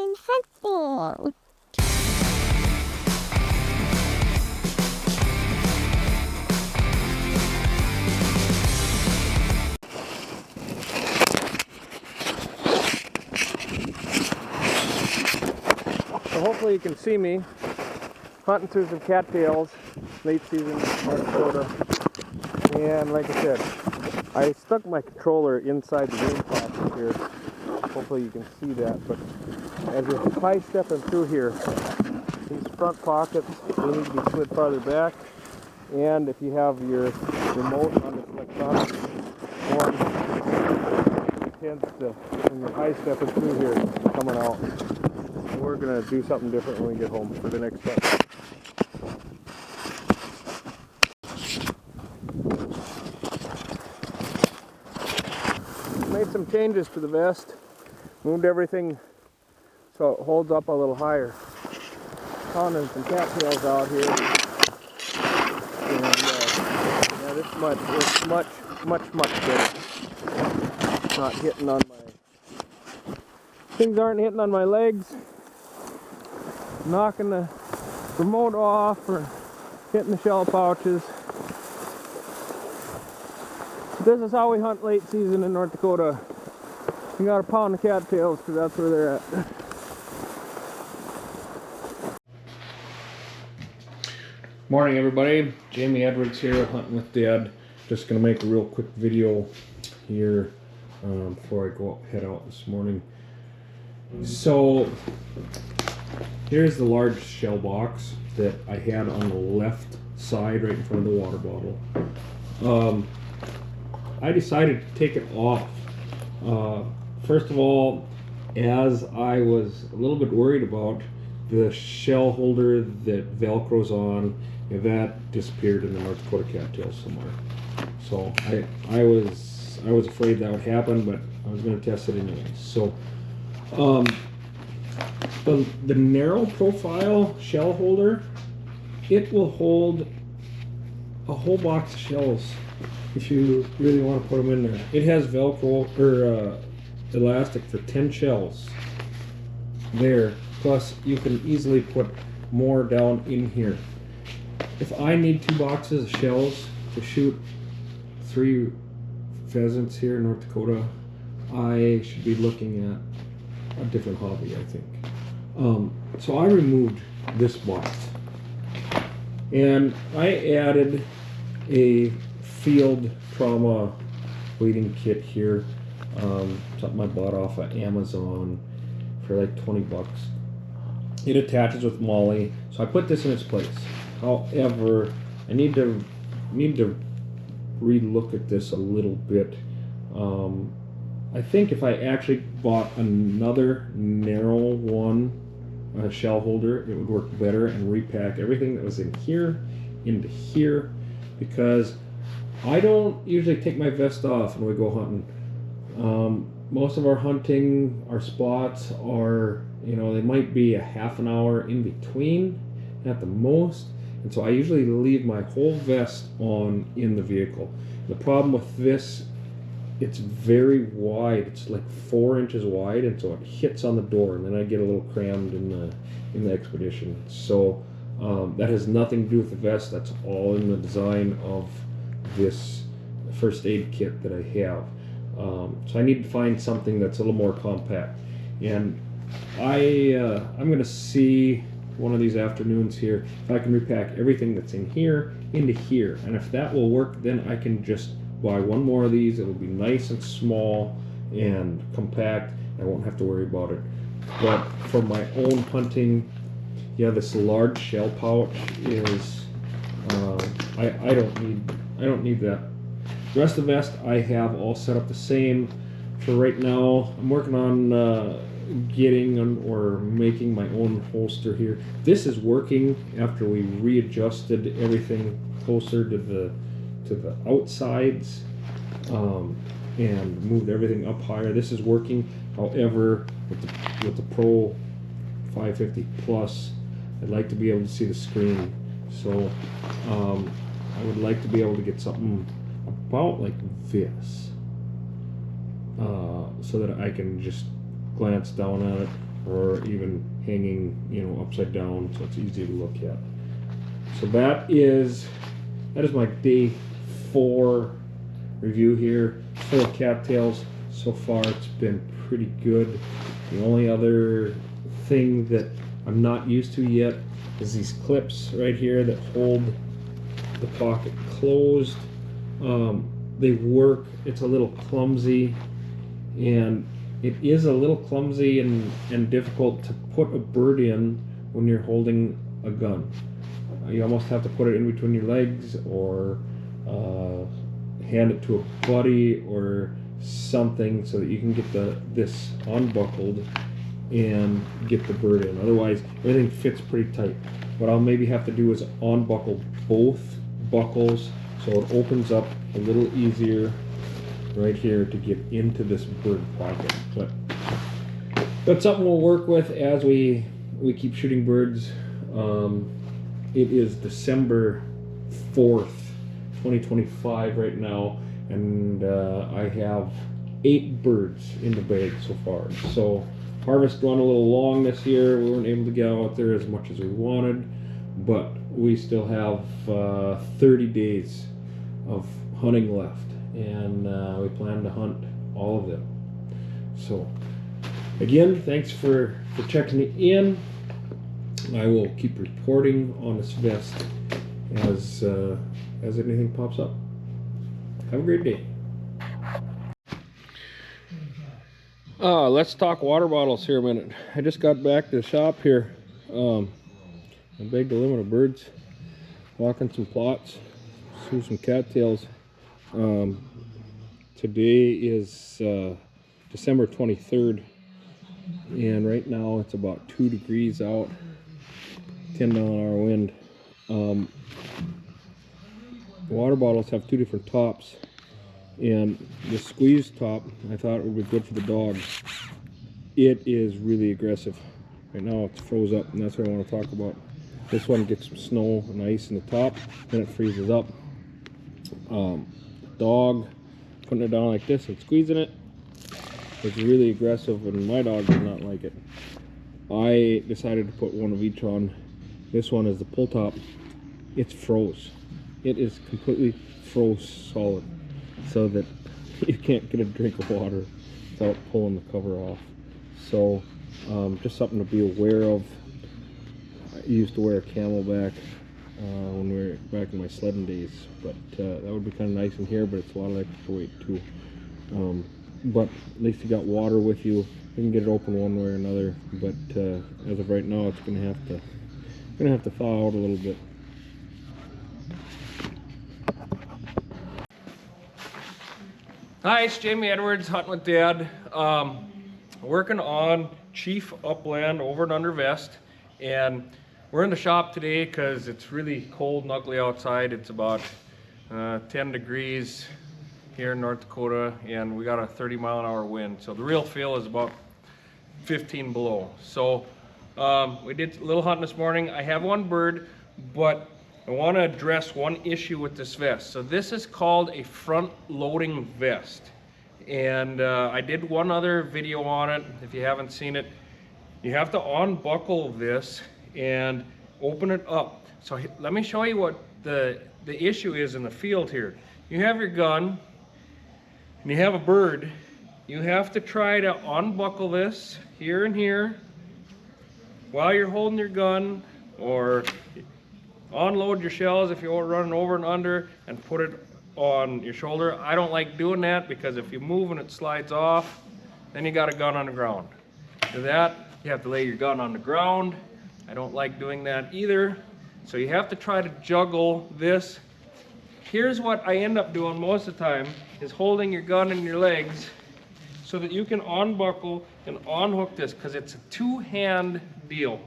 going hunting. So hopefully you can see me hunting through some cattails, late season North Dakota. And like I said, I stuck my controller inside the green pocket here. Hopefully you can see that, but as you're high stepping through here, these front pockets, they need to be slid farther back. And if you have your remote on this electronic one, it tends to, when you're high stepping through here, it's coming out. So we're going to do something different when we get home for the next step. Made some changes to the vest, moved everything so it holds up a little higher. Found some cattails out here, and yeah, this mud is much better. It's not hitting on my, things aren't hitting on my legs, knocking the remote off or hitting the shell pouches. This is how we hunt late season in North Dakota. You gotta pound the cattails because that's where they're at. Morning everybody, Jamie Edwards here, hunting with Dad. Just gonna make a real quick video here before I go head out this morning. So here's the large shell box that I had on the left side right in front of the water bottle. I decided to take it off. First of all, as I was a little bit worried about the shell holder that Velcro's on, that disappeared in the North Dakota cattails somewhere. So I was afraid that would happen, but I was going to test it anyway. So the narrow profile shell holder, it will hold a whole box of shells if you really want to put them in there. It has Velcro or elastic for 10 shells there, plus you can easily put more down in here. If I need 2 boxes of shells to shoot 3 pheasants here in North Dakota, I should be looking at a different hobby, I think. So I removed this box and I added a field trauma bleeding kit here, something I bought off of Amazon for like 20 bucks. It attaches with Molly, so I put this in its place. However, I need to re-look at this a little bit. I think if I actually bought another narrow one, a shell holder, it would work better and repack everything that was in here into here, because I don't usually take my vest off when we go hunting. Most of our hunting, our spots are, they might be a half an hour in between at the most. And so I usually leave my whole vest on in the vehicle. The problem with this, it's very wide. It's like 4 inches wide, and so it hits on the door, and then I get a little crammed in the expedition. So that has nothing to do with the vest. That's all in the design of this first aid kit that I have. So I need to find something that's a little more compact, and I'm going to see one of these afternoons here if I can repack everything that's in here into here, and if that will work, then I can just buy one more of these. It'll be nice and small and compact. I won't have to worry about it. But for my own hunting, yeah, this large shell pouch is I don't need that. The rest of the vest I have all set up the same. For right now, I'm working on getting or making my own holster here. This is working after we readjusted everything closer to the outsides and moved everything up higher. This is working. However, with the Pro 550 Plus, I'd like to be able to see the screen. So I would like to be able to get something about like this, so that I can just glance down at it. or even hanging, you know, upside down, so it's easy to look at. So that is my day 4 review here. Full of cattails. So far it's been pretty good. The only other thing that I'm not used to yet is these clips right here that hold the pocket closed. They work. It's a little clumsy, and it is a little clumsy and difficult to put a bird in when you're holding a gun. You almost have to put it in between your legs, or hand it to a buddy or something, so that you can get this unbuckled and get the bird in. Otherwise, everything fits pretty tight. What I'll maybe have to do is unbuckle both buckles so it opens up a little easier right here to get into this bird pocket. But that's something we'll work with as we keep shooting birds. It is December 4th, 2025 right now, and I have 8 birds in the bag so far. So harvest went a little long this year. We weren't able to get out there as much as we wanted, but we still have 30 days of hunting left, and we plan to hunt all of them. So again, thanks for checking in. I will keep reporting on this vest as anything pops up. Have a great day. Let's talk water bottles here a minute. I just got back to the shop here. I bagged a limit of birds, walking some plots, threw some cattails. Today is December 23rd, and right now it's about 2 degrees out, 10-mile-an-hour wind. The water bottles have 2 different tops, and the squeeze top I thought would be good for the dogs. It is really aggressive. Right now it's froze up, and that's what I want to talk about. This one gets some snow and ice in the top, then it freezes up. Dog, putting it down like this and squeezing it, it's really aggressive, and my dog does not like it. I decided to put one of each on. This one is the pull top. It's froze. It is completely froze solid, so that you can't get a drink of water without pulling the cover off. So just something to be aware of. I used to wear a Camelback when we were back in my sledding days, but that would be kind of nice in here, but it's a lot of extra weight too. But at least you got water with you. You can get it open one way or another, but as of right now, it's gonna have to thaw out a little bit. Hi, it's Jamie Edwards, hunting with Dad. Working on Chief Upland over and under vest, and we're in the shop today because it's really cold and ugly outside. It's about 10 degrees here in North Dakota, and we got a 30-mile-an-hour wind. So the real feel is about 15 below. So we did a little hunting this morning. I have one bird, but I want to address one issue with this vest. So this is called a front-loading vest, and I did one other video on it. If you haven't seen it, you have to unbuckle this and open it up. So let me show you what the issue is in the field here. You have your gun and you have a bird. You have to try to unbuckle this here and here while you're holding your gun, or unload your shells if you're running over and under, and put it on your shoulder. I don't like doing that, because if you move and it slides off, then you got a gun on the ground. To that, you have to lay your gun on the ground. I don't like doing that either. So you have to try to juggle this. Here's what I end up doing most of the time, is holding your gun in your legs so that you can unbuckle and unhook this, because it's a two-hand deal.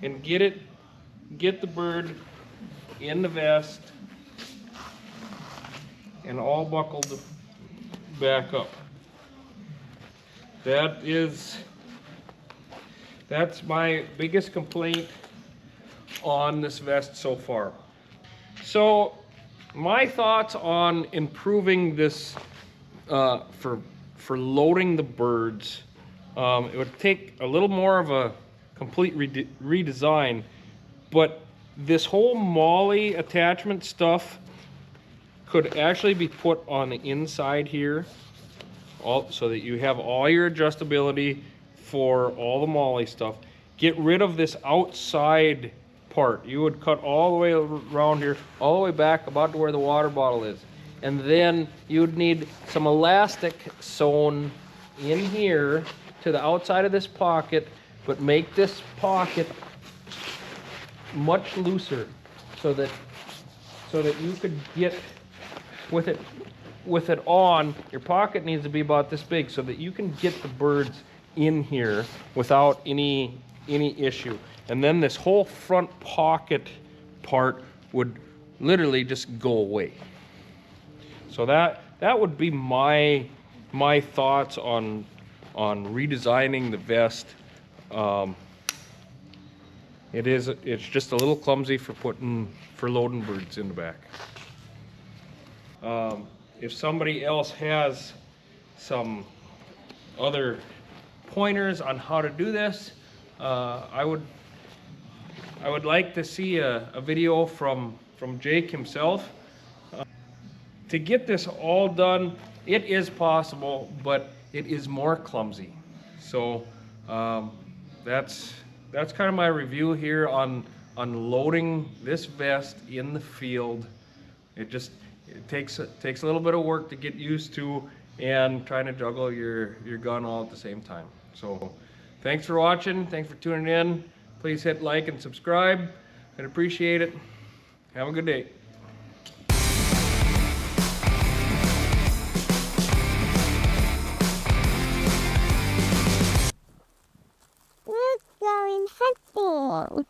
And get the bird in the vest and all buckled back up. That's my biggest complaint on this vest so far. So my thoughts on improving this for loading the birds It would take a little more of a complete redesign, but this whole MOLLE attachment stuff could actually be put on the inside here, so that you have all your adjustability for all the MOLLE stuff. Get rid of this outside part. You would cut all the way around here, all the way back about to where the water bottle is. And then you would need some elastic sewn in here to the outside of this pocket, but make this pocket much looser so that you could get with it on. Your pocket needs to be about this big so that you can get the birds in here without any issue. And then this whole front pocket part would literally just go away. So that would be my thoughts on redesigning the vest. It's just a little clumsy for loading birds in the back. If somebody else has some other pointers on how to do this, I would like to see a video from Jake himself. To get this all done, it is possible, but it is more clumsy. So that's kind of my review here on loading this vest in the field. It takes a little bit of work to get used to, and trying to juggle your gun all at the same time. So thanks for watching. Thanks for tuning in. Please hit like and subscribe. I'd appreciate it. Have a good day. Let's go in hunting.